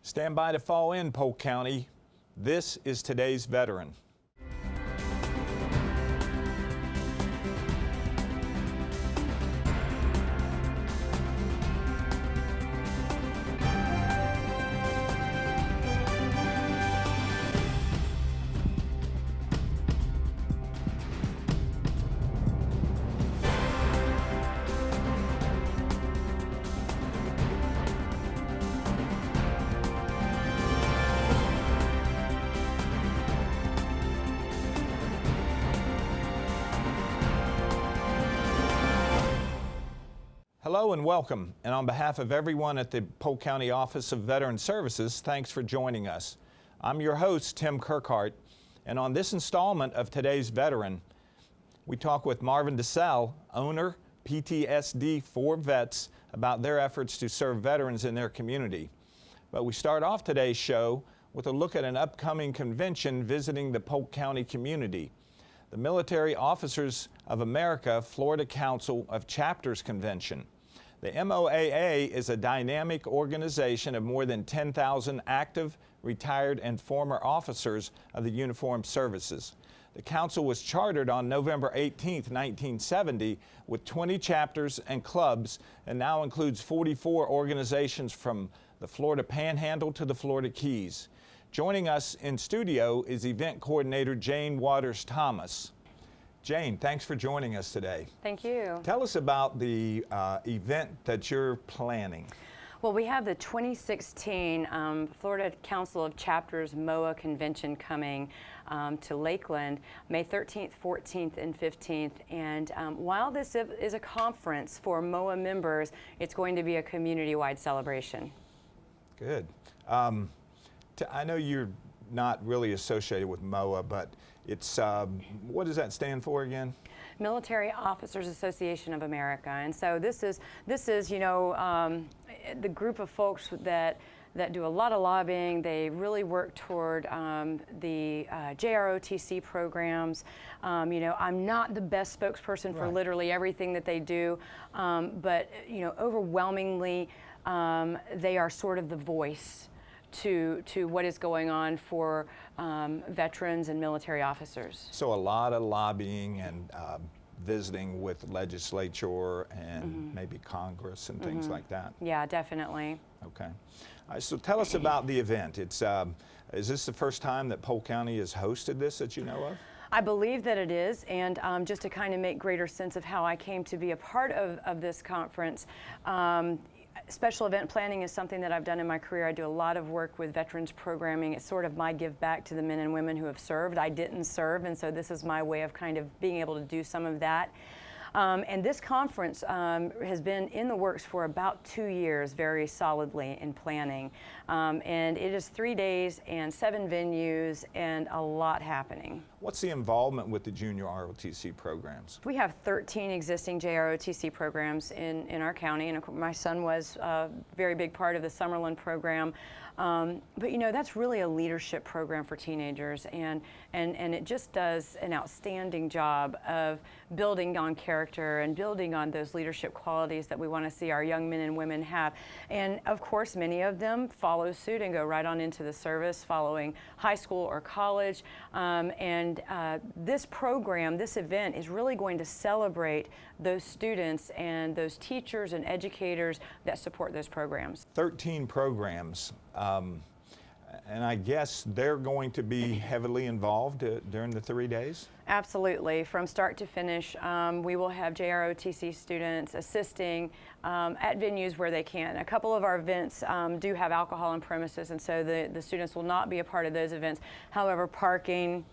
Stand by to fall in, Polk County. This is today's veteran. Hello and welcome, and on behalf of everyone at the Polk County Office of Veteran Services, thanks for joining us. I'm your host, Tim Kirkhart, and on this installment of today's Veteran, we talk with Marvin Desselle, owner, PTSD for Vets, about their efforts to serve veterans in their community. But we start off today's show with a look at an upcoming convention visiting the Polk County Community. The Military Officers of America Florida Council of Chapters Convention. The MOAA is a dynamic organization of more than 10,000 active, retired, and former officers of the uniformed services. The council was chartered on November 18, 1970, with 20 chapters and clubs, and now includes 44 organizations from the Florida Panhandle to the Florida Keys. Joining us in studio is event coordinator Jane Waters Thomas. Jane, thanks for joining us today. Thank you. Tell us about the event that you're planning. Well, we have the 2016 Florida Council of Chapters MOA Convention coming to Lakeland, May 13th, 14th, and 15th. And while this is a conference for MOA members, it's going to be a community-wide celebration. Good. I know you're not really associated with MOA, but it's, what does that stand for again? Military Officers Association of America. And so this is you know, the group of folks that do a lot of lobbying. They really work toward the JROTC programs. You know, I'm not the best spokesperson for literally everything that they do, but you know, overwhelmingly, they are sort of the voice to what is going on for veterans and military officers. So a lot of lobbying and visiting with legislature and maybe Congress and things like that. Yeah, definitely. Okay. All right, so tell us about the event. It's, is this the first time that Polk County has hosted this that you know of? I believe that it is, and just to kind of make greater sense of how I came to be a part of this conference, special event planning is something that I've done in my career. I do a lot of work with veterans programming. It's sort of my give back to the men and women who have served. I didn't serve, and so this is my way of kind of being able to do some of that. And this conference has been in the works for about 2 years, very solidly in planning. And it is 3 days and 7 venues and a lot happening. What's the involvement with the junior ROTC programs? We have 13 existing JROTC programs in our county, and my son was a very big part of the Summerlin program. But you know, that's really a leadership program for teenagers, and it just does an outstanding job of building on character and building on those leadership qualities that we want to see our young men and women have. And of course, many of them follow suit and go right on into the service following high school or college. This program, this event, is really going to celebrate those students and those teachers and educators that support those programs. 13 programs. And I guess they're going to be heavily involved during the 3 days? Absolutely. From start to finish, we will have JROTC students assisting at venues where they can. A couple of our events do have alcohol on premises, and so the students will not be a part of those events. However, parking,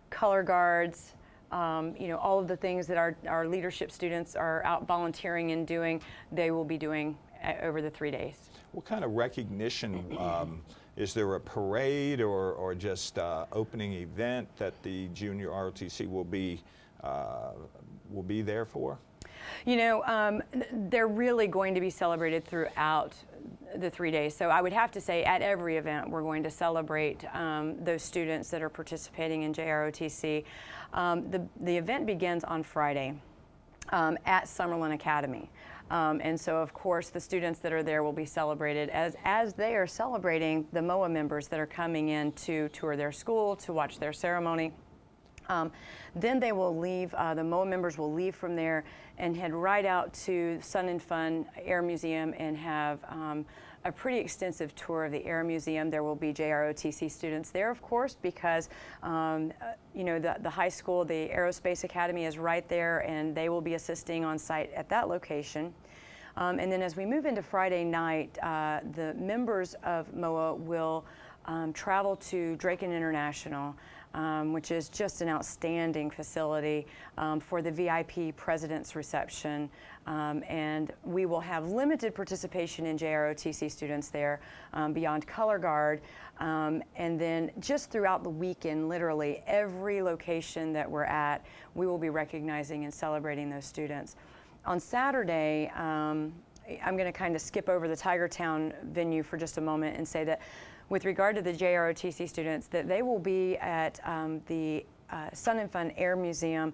color guards, you know, all of the things that our leadership students are out volunteering and doing, they will be doing over the 3 days. What kind of recognition, is there a parade or just opening event that the junior ROTC will be there for? You know, they're really going to be celebrated throughout the 3 days. So I would have to say at every event we're going to celebrate those students that are participating in JROTC. The event begins on Friday at Summerlin Academy. And so, of course, the students that are there will be celebrated as they are celebrating the MOA members that are coming in to tour their school, to watch their ceremony. Then they will leave, the MOA members will leave from there and head right out to Sun and Fun Air Museum and have a pretty extensive tour of the Air Museum. There will be JROTC students there, of course, because you know, the high school, the Aerospace Academy is right there, and they will be assisting on site at that location. And then as we move into Friday night, the members of MOA will travel to Drake International, which is just an outstanding facility for the VIP President's Reception. And we will have limited participation in JROTC students there beyond color guard. And then just throughout the weekend, literally every location that we're at, we will be recognizing and celebrating those students. On Saturday, I'm going to kind of skip over the Tigertown venue for just a moment and say that with regard to the JROTC students, that they will be at the Sun and Fun Air Museum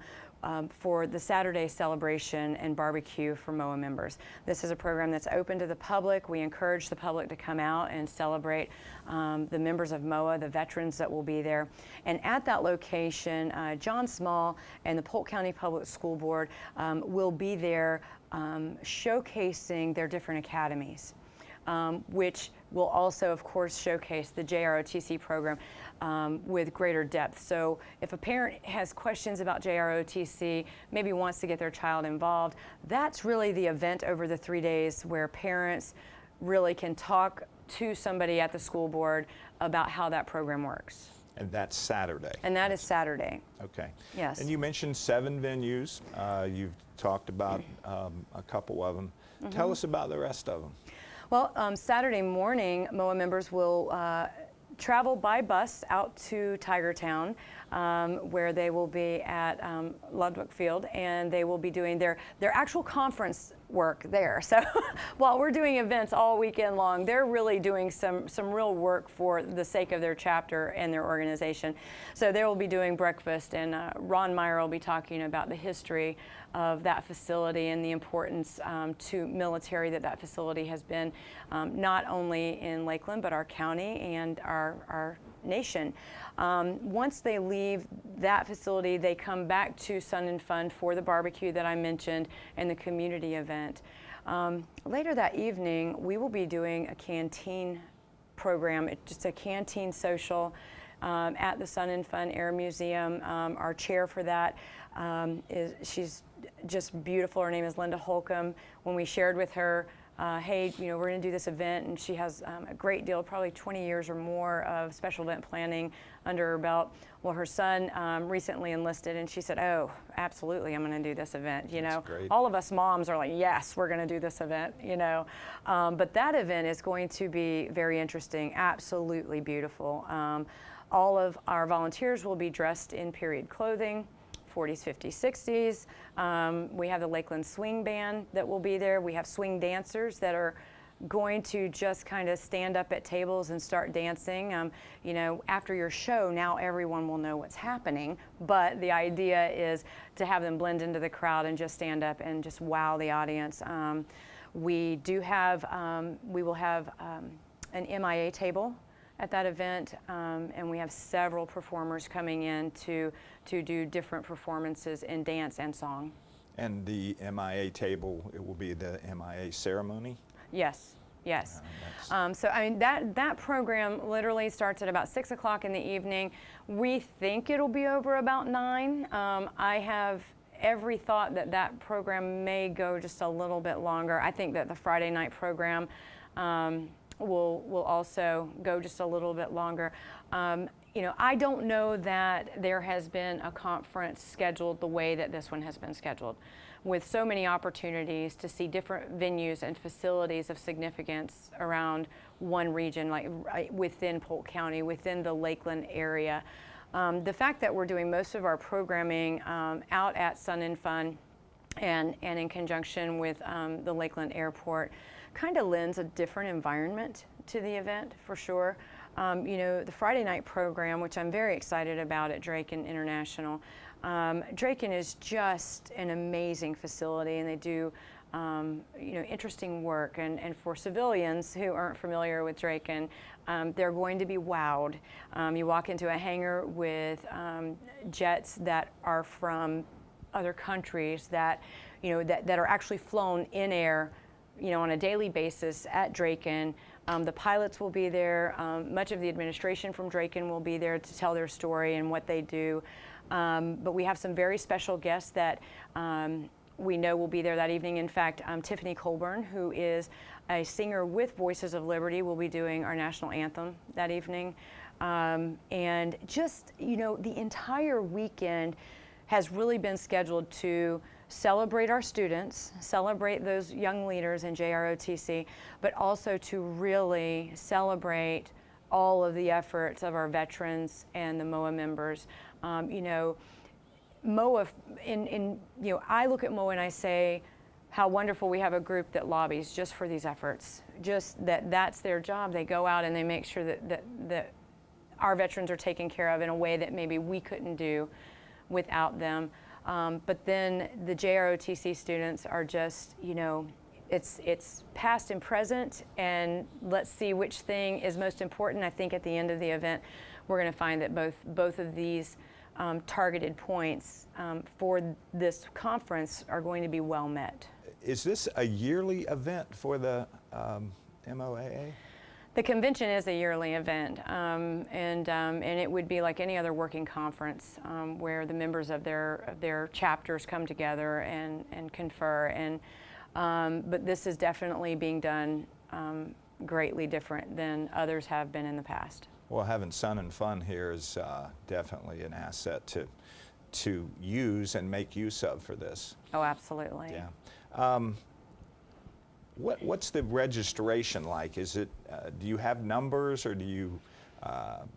for the Saturday celebration and barbecue for MOA members. This is a program that's open to the public. We encourage the public to come out and celebrate the members of MOA, the veterans that will be there. And at that location, John Small and the Polk County Public School Board will be there showcasing their different academies. Which will also, of course, showcase the JROTC program with greater depth. So if a parent has questions about JROTC, maybe wants to get their child involved, that's really the event over the 3 days where parents really can talk to somebody at the school board about how that program works. And that's Saturday. And that is Saturday. Okay. Yes. And you mentioned 7 venues. You've talked about a couple of them. Mm-hmm. Tell us about the rest of them. Well, Saturday morning, MOA members will travel by bus out to Tigertown, where they will be at Ludwig Field, and they will be doing their actual conference work there. So while we're doing events all weekend long, they're really doing some real work for the sake of their chapter and their organization. So they will be doing breakfast, and Ron Meyer will be talking about the history of that facility and the importance to military that facility has been, not only in Lakeland, but our county and our nation. Once they leave that facility, they come back to Sun and Fun for the barbecue that I mentioned and the community event. Later that evening, we will be doing a canteen program. It's just a canteen social at the Sun and Fun Air Museum. Our chair for that she's just beautiful. Her name is Linda Holcomb. When we shared with her, hey, you know, we're going to do this event, and she has a great deal, probably 20 years or more of special event planning under her belt. Well, her son recently enlisted, and she said, oh, absolutely, I'm going to do this event. You know, all of us moms are like, yes, we're going to do this event, you know. But that event is going to be very interesting, absolutely beautiful. All of our volunteers will be dressed in period clothing. 40s, 50s, 60s. We have the Lakeland Swing Band that will be there. We have swing dancers that are going to just kind of stand up at tables and start dancing. You know, after your show, now everyone will know what's happening, but the idea is to have them blend into the crowd and just stand up and just wow the audience. We will have an MIA table at that event, and we have several performers coming in to do different performances in dance and song. And the MIA table, it will be the MIA ceremony? Yes, yes. So I mean, that program literally starts at about 6 o'clock in the evening. We think it'll be over about 9. I have every thought that program may go just a little bit longer. I think that the Friday night program will also go just a little bit longer. You know, I don't know that there has been a conference scheduled the way that this one has been scheduled, with so many opportunities to see different venues and facilities of significance around one region, like within Polk County, within the Lakeland area. The fact that we're doing most of our programming out at Sun and Fun and in conjunction with the Lakeland Airport kind of lends a different environment to the event, for sure. You know, the Friday night program, which I'm very excited about at Drake International. Drake is just an amazing facility, and they do interesting work. And for civilians who aren't familiar with Draken, they're going to be wowed. You walk into a hangar with jets that are from other countries that are actually flown in air, on a daily basis at Draken. The pilots will be there. Much of the administration from Draken will be there to tell their story and what they do. But we have some very special guests that we know will be there that evening. In fact, Tiffany Colburn, who is a singer with Voices of Liberty, will be doing our national anthem that evening. And just, the entire weekend has really been scheduled to celebrate our students, celebrate those young leaders in JROTC, but also to really celebrate all of the efforts of our veterans and the MOA members. MOA, I look at MOA and I say how wonderful we have a group that lobbies just for these efforts, just that's their job. They go out and they make sure that our veterans are taken care of in a way that maybe we couldn't do without them. But then the JROTC students are just, it's past and present, and let's see which thing is most important. I think at the end of the event, we're going to find that both of these targeted points for this conference are going to be well met. Is this a yearly event for the MOAA? The convention is a yearly event, and it would be like any other working conference where the members of their chapters come together and confer. But this is definitely being done greatly different than others have been in the past. Well, having Sun and Fun here is definitely an asset to use and make use of for this. Oh, absolutely. Yeah. What's the registration like? Is it, do you have numbers, or do you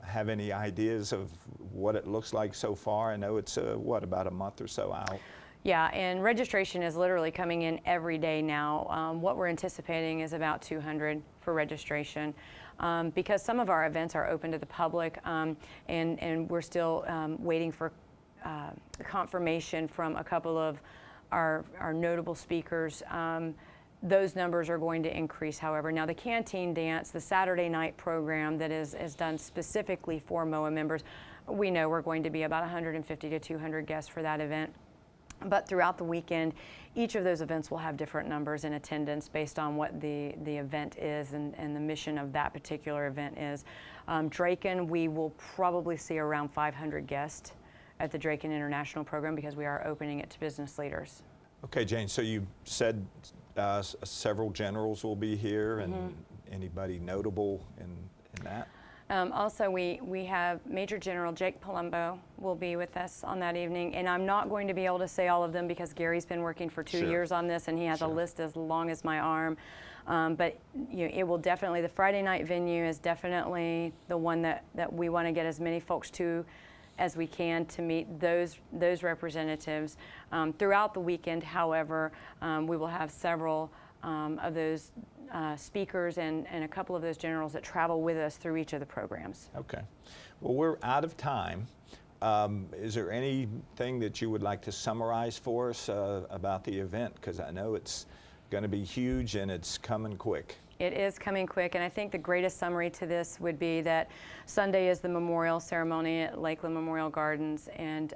have any ideas of what it looks like so far? I know it's, about a month or so out? Yeah, and registration is literally coming in every day now. What we're anticipating is about 200 for registration. Because some of our events are open to the public, and we're still waiting for confirmation from a couple of our notable speakers. Those numbers are going to increase, however. Now, the Canteen Dance, the Saturday night program that is done specifically for MOA members, we know we're going to be about 150 to 200 guests for that event. But throughout the weekend, each of those events will have different numbers in attendance based on what the event is and the mission of that particular event is. Draken, we will probably see around 500 guests at the Draken International program because we are opening it to business leaders. Okay, Jane, so you said several generals will be here, and anybody notable in that? Also, we have Major General Jake Palumbo will be with us on that evening, and I'm not going to be able to say all of them because Gary's been working for 2 years on this, and he has a list as long as my arm. But it will definitely, the Friday night venue is definitely the one that we want to get as many folks to as we can to meet those representatives. Throughout the weekend, however, we will have several of those speakers and a couple of those generals that travel with us through each of the programs. Okay. Well, we're out of time. Is there anything that you would like to summarize for us about the event? Because I know it's going to be huge and it's coming quick. It is coming quick, and I think the greatest summary to this would be that Sunday is the memorial ceremony at Lakeland Memorial Gardens, and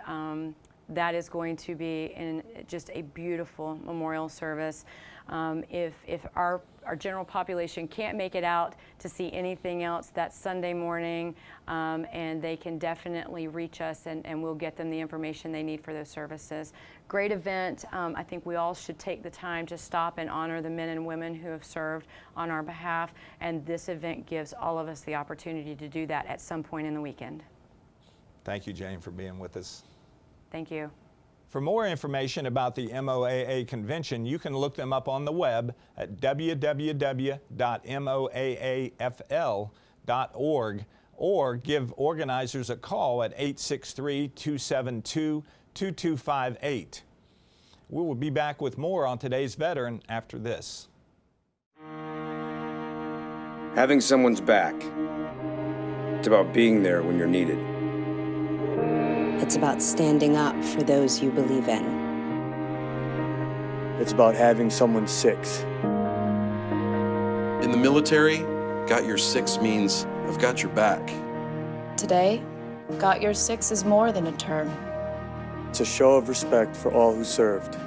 that is going to be in just a beautiful memorial service. If our general population can't make it out to see anything else, that's Sunday morning, and they can definitely reach us, and we'll get them the information they need for those services. Great event. I think we all should take the time to stop and honor the men and women who have served on our behalf, and this event gives all of us the opportunity to do that at some point in the weekend. Thank you, Jane, for being with us. Thank you. For more information about the MOAA convention, you can look them up on the web at www.moaafl.org or give organizers a call at 863-272-2258. We will be back with more on Today's Veteran after this. Having someone's back. It's about being there when you're needed. It's about standing up for those you believe in. It's about having someone six. In the military, got your six means I've got your back. Today, got your six is more than a term. It's a show of respect for all who served.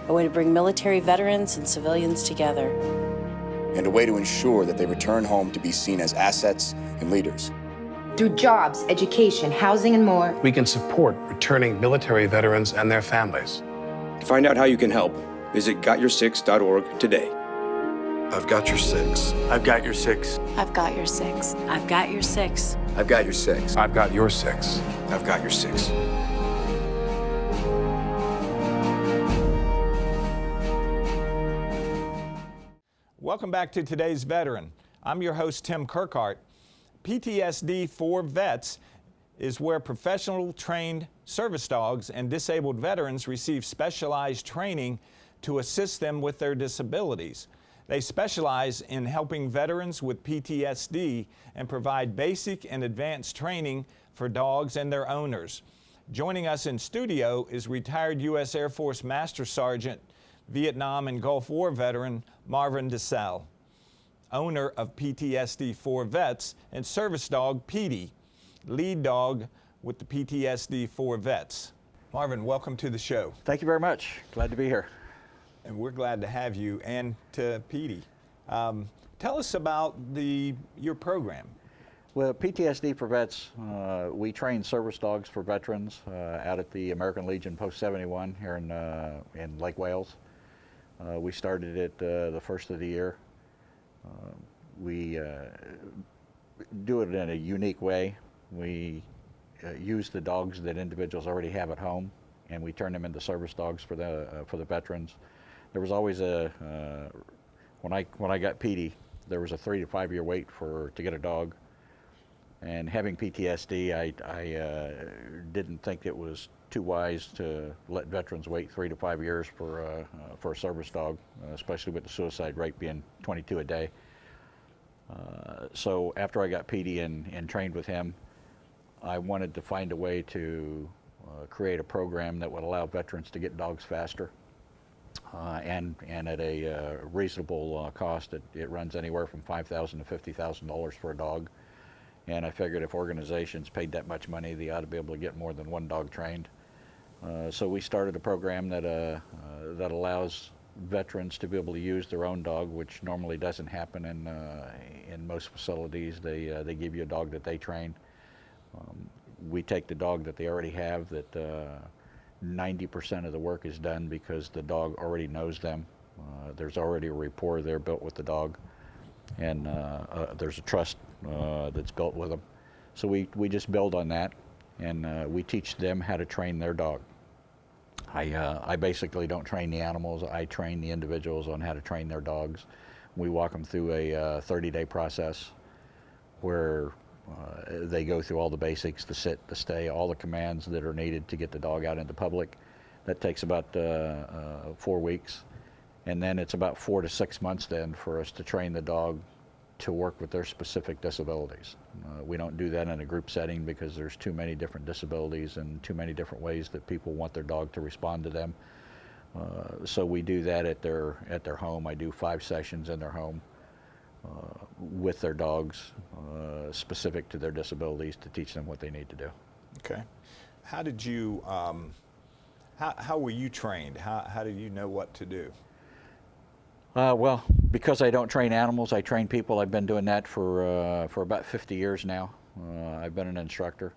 A way to bring military veterans and civilians together. And a way to ensure that they return home to be seen as assets and leaders. Through jobs, education, housing, and more, we can support returning military veterans and their families. To find out how you can help, visit gotyoursix.org today. I've got your six. I've got your six. I've got your six. I've got your six. I've got your six. I've got your six. I've got your six. Welcome back to today's Veteran. I'm your host, Tim Kirkhart. PTSD for Vets is where professional trained service dogs and disabled veterans receive specialized training to assist them with their disabilities. They specialize in helping veterans with PTSD and provide basic and advanced training for dogs and their owners. Joining us in studio is retired U.S. Air Force Master Sergeant, Vietnam and Gulf War veteran Marvin Desselle, owner of PTSD for Vets, and service dog Petey, lead dog with the PTSD for Vets. Marvin, welcome to the show. Thank you very much. Glad to be here. And we're glad to have you, and to Petey. Tell us about your program. Well, PTSD for Vets, we train service dogs for veterans out at the American Legion Post 71 here in Lake Wales. We started it the first of the year. We do it in a unique way. We use the dogs that individuals already have at home, and we turn them into service dogs for the veterans. There was always when I got Petey, there was a 3 to 5 year wait to get a dog. And having PTSD, I didn't think it was too wise to let veterans wait 3 to 5 years for a service dog, especially with the suicide rate being 22 a day. So after I got Petey and trained with him, I wanted to find a way to create a program that would allow veterans to get dogs faster and at a reasonable cost. It runs anywhere from $5,000 to $50,000 for a dog. And I figured if organizations paid that much money, they ought to be able to get more than one dog trained. So we started a program that allows veterans to be able to use their own dog, which normally doesn't happen in most facilities. They give you a dog that they train. We take the dog that they already have, that 90% of the work is done because the dog already knows them. There's already a rapport there built with the dog, and there's a trust that's built with them. So we just build on that, and we teach them how to train their dog. I basically don't train the animals. I train the individuals on how to train their dogs. We walk them through a 30-day process where they go through all the basics, the sit, the stay, all the commands that are needed to get the dog out into public. That takes about 4 weeks. And then it's about 4 to 6 months then for us to train the dog to work with their specific disabilities. We don't do that in a group setting because there's too many different disabilities and too many different ways that people want their dog to respond to them. So we do that at their home. I do 5 sessions in their home with their dogs specific to their disabilities to teach them what they need to do. Okay. How did you, how were you trained? How did you know what to do? Well, because I don't train animals, I train people. I've been doing that for about 50 years now. I've been an instructor.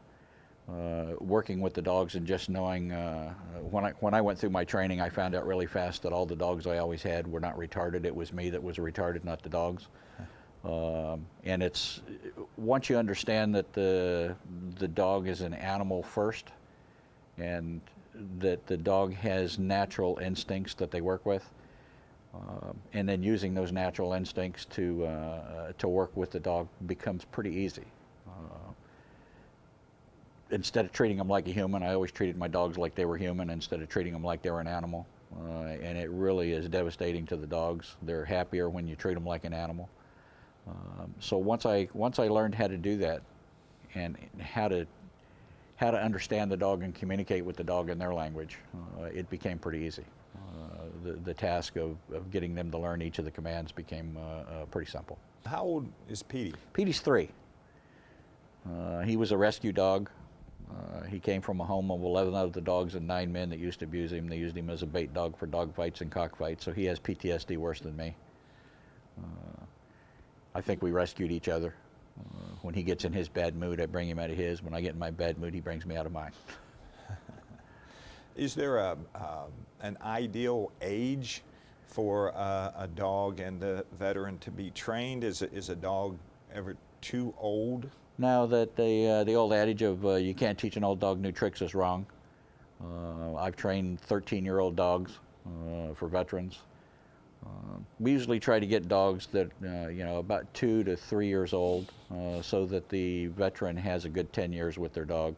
Working with the dogs and just knowing, when I went through my training, I found out really fast that all the dogs I always had were not retarded. It was me that was retarded, not the dogs. And it's, once you understand that the dog is an animal first, and that the dog has natural instincts that they work with, and then using those natural instincts to work with the dog becomes pretty easy. Instead of treating them like a human, I always treated my dogs like they were human instead of treating them like they were an animal. And it really is devastating to the dogs. They're happier when you treat them like an animal. So once I learned how to do that, and how to understand the dog and communicate with the dog in their language, it became pretty easy. the task of getting them to learn each of the commands became pretty simple. How old is Petey? Petey's 3. He was a rescue dog. He came from a home of 11 other dogs and 9 men that used to abuse him. They used him as a bait dog for dog fights and cockfights, so he has PTSD worse than me. I think we rescued each other. When he gets in his bad mood, I bring him out of his. When I get in my bad mood, he brings me out of mine. Is there an ideal age for a dog and the veteran to be trained? Is a dog ever too old? Now that the old adage of you can't teach an old dog new tricks is wrong. I've trained 13-year-old dogs for veterans. We usually try to get dogs that about 2 to 3 years old, so that the veteran has a good 10 years with their dog.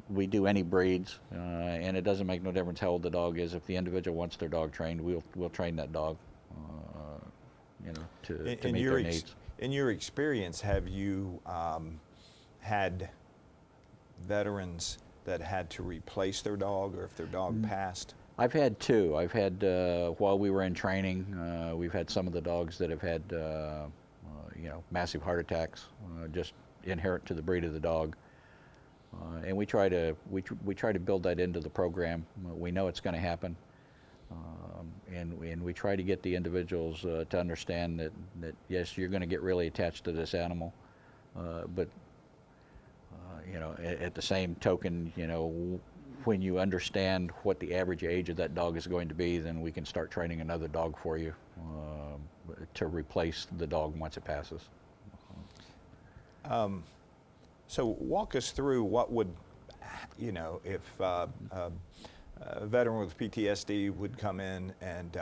We do any breeds, and it doesn't make no difference how old the dog is. If the individual wants their dog trained, we'll train that dog, to meet their needs. In your experience, have you had veterans that had to replace their dog, or if their dog passed? I've had 2. I've had, while we were in training, we've had some of the dogs that have had, massive heart attacks, just inherent to the breed of the dog. And we try to build that into the program. We know it's going to happen, and we try to get the individuals to understand that yes, you're going to get really attached to this animal, but at the same token, when you understand what the average age of that dog is going to be, then we can start training another dog for you to replace the dog once it passes. So walk us through what would, if a veteran with PTSD would come in and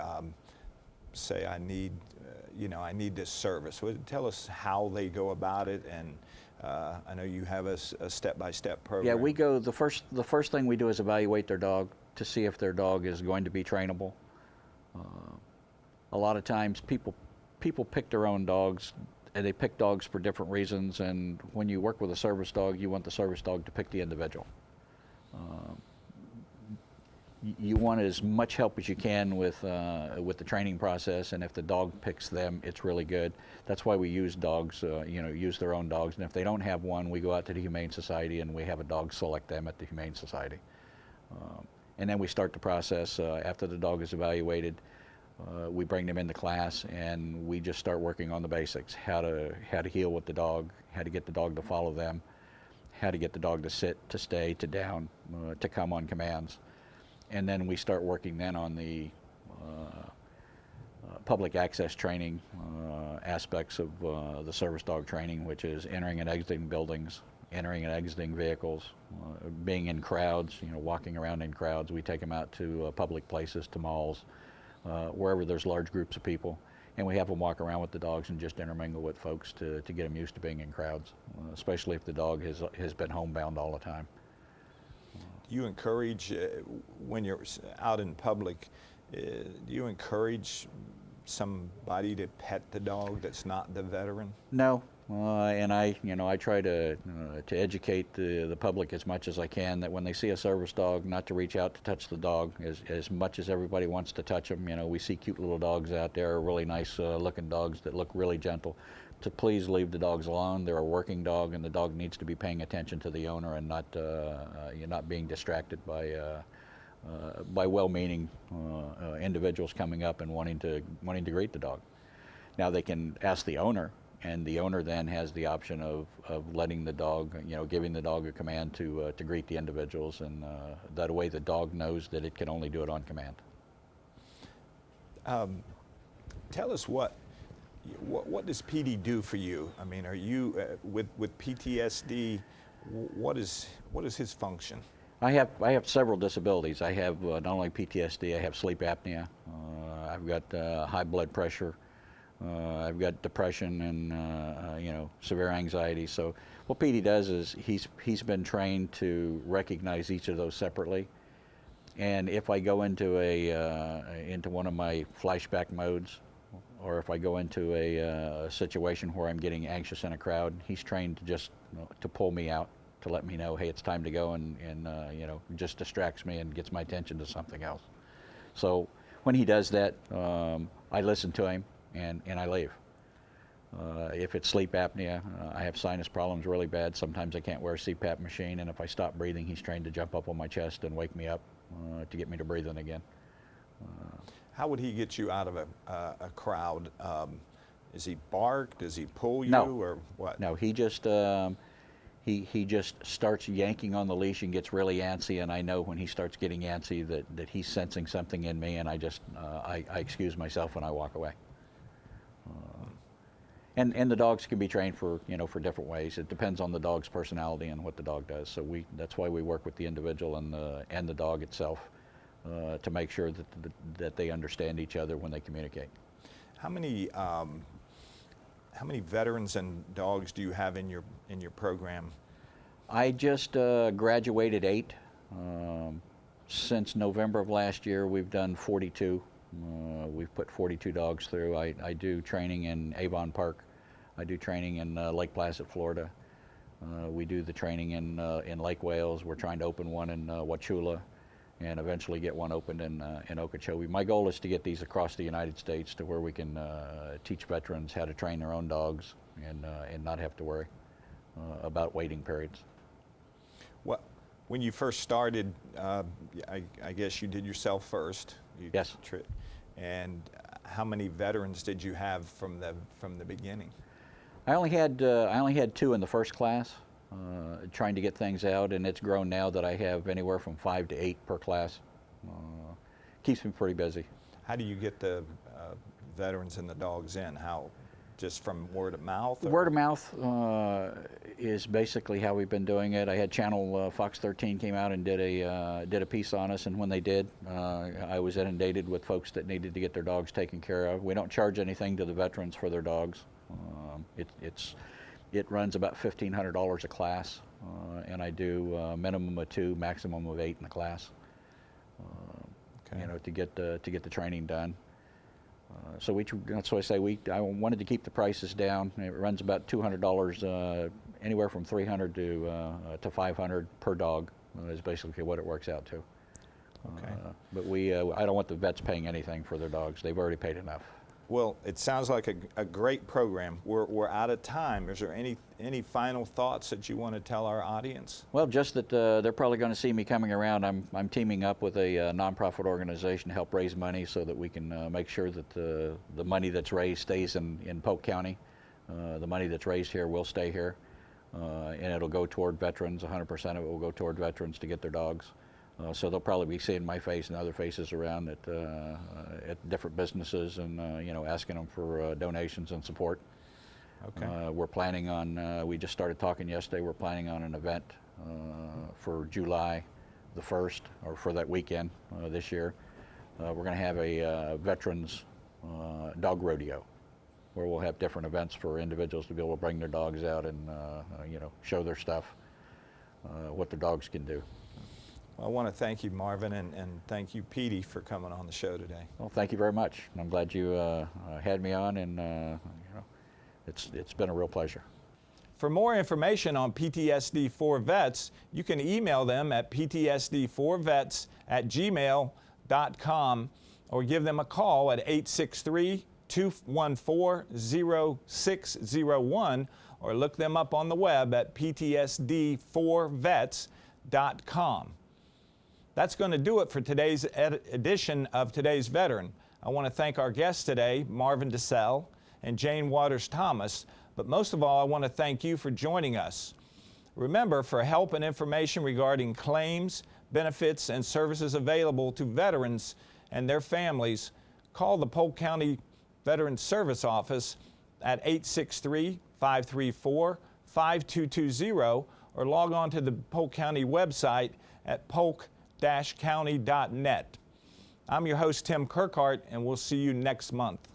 say, I need this service. Tell us how they go about it, and I know you have a step-by-step program. Yeah, we go, the first thing we do is evaluate their dog to see if their dog is going to be trainable. A lot of times people pick their own dogs, and they pick dogs for different reasons, and when you work with a service dog, you want the service dog to pick the individual. You want as much help as you can with the training process, and if the dog picks them, it's really good. That's why we use dogs, use their own dogs, and if they don't have one, we go out to the Humane Society and we have a dog select them at the Humane Society. And then we start the process after the dog is evaluated. We bring them into class, and we just start working on the basics: how to heel with the dog, how to get the dog to follow them, how to get the dog to sit, to stay, to down, to come on commands. And then we start working then on the public access training aspects of the service dog training, which is entering and exiting buildings, entering and exiting vehicles, being in crowds, walking around in crowds. We take them out to public places, to malls, wherever there's large groups of people, and we have them walk around with the dogs and just intermingle with folks to get them used to being in crowds, especially if the dog has been homebound all the time. You encourage, when you're out in public, do you encourage somebody to pet the dog that's not the veteran? No, and I try to educate the public as much as I can, that when they see a service dog, not to reach out to touch the dog as much as everybody wants to touch them. We see cute little dogs out there, really nice looking dogs that look really gentle. To please leave the dogs alone. They're a working dog, and the dog needs to be paying attention to the owner and not being distracted by well-meaning individuals coming up and wanting to greet the dog. Now they can ask the owner, and the owner then has the option of letting the dog, giving the dog a command to greet the individuals, and that way the dog knows that it can only do it on command. Tell us what does PD do for you? I mean, are you with PTSD? What is his function? I have several disabilities. I have not only PTSD. I have sleep apnea. I've got high blood pressure. I've got depression and severe anxiety. So what PD does is he's been trained to recognize each of those separately. And if I go into into one of my flashback modes, or if I go into a situation where I'm getting anxious in a crowd, he's trained to just to pull me out, to let me know, hey, it's time to go, and just distracts me and gets my attention to something else. So when he does that, I listen to him and I leave. If it's sleep apnea, I have sinus problems really bad. Sometimes I can't wear a CPAP machine, and if I stop breathing, he's trained to jump up on my chest and wake me up to get me to breathing again. How would he get you out of a crowd? Is he bark? Does he pull you, No. or what? No, he just starts yanking on the leash and gets really antsy, and I know when he starts getting antsy that he's sensing something in me, and I just I excuse myself when I walk away. And the dogs can be trained for for different ways. It depends on the dog's personality and what the dog does. So that's why we work with the individual and the dog itself to make sure that they understand each other when they communicate. How many veterans and dogs do you have in your program? I just graduated 8. Since November of last year, we've done 42. We've put 42 dogs through. I do training in Avon Park. I do training in Lake Placid, Florida. We do the training in Lake Wales. We're trying to open one in Wauchula and eventually get one opened in Okeechobee. My goal is to get these across the United States to where we can teach veterans how to train their own dogs and not have to worry about waiting periods. What, when you first started, I guess you did yourself first. Yes. And how many veterans did you have from the beginning? I only had 2 in the first class, trying to get things out, and it's grown now that I have anywhere from 5 to 8 per class. Keeps me pretty busy. How do you get the veterans and the dogs in? How, just from word of mouth? Or? Word of mouth is basically how we've been doing it. I had Channel Fox 13 came out and did a piece on us, and when they did, I was inundated with folks that needed to get their dogs taken care of. We don't charge anything to the veterans for their dogs. It runs about $1,500 a class, and I do a minimum of 2, maximum of 8 in the class. Okay. To get the training done. So that's why I say I wanted to keep the prices down. It runs about $200, anywhere from $300 to $500 per dog is basically what it works out to. Okay. But I don't want the vets paying anything for their dogs. They've already paid enough. Well, it sounds like a great program. We're out of time. Is there any final thoughts that you want to tell our audience? Well, just that they're probably going to see me coming around. I'm teaming up with a nonprofit organization to help raise money so that we can make sure that the money that's raised stays in Polk County. The money that's raised here will stay here, and it'll go toward veterans. 100% of it will go toward veterans to get their dogs. So they'll probably be seeing my face and other faces around at different businesses and asking them for donations and support. Okay. We're planning on, we just started talking yesterday, we're planning on an event for July the 1st, or for that weekend this year. We're going to have a veterans dog rodeo where we'll have different events for individuals to be able to bring their dogs out and show their stuff, what their dogs can do. Well, I want to thank you, Marvin, and thank you, Petey, for coming on the show today. Well, thank you very much. I'm glad you had me on, and it's been a real pleasure. For more information on PTSD for Vets, you can email them at ptsd4vets@gmail.com or give them a call at 863-214-0601 or look them up on the web at ptsd4vets.com. That's going to do it for today's edition of Today's Veteran. I want to thank our guests today, Marvin Desselle and Jane Waters Thomas, but most of all, I want to thank you for joining us. Remember, for help and information regarding claims, benefits, and services available to veterans and their families, call the Polk County Veterans Service Office at 863-534-5220 or log on to the Polk County website at polk-county.net. I'm your host, Tim Kirkhart, and we'll see you next month.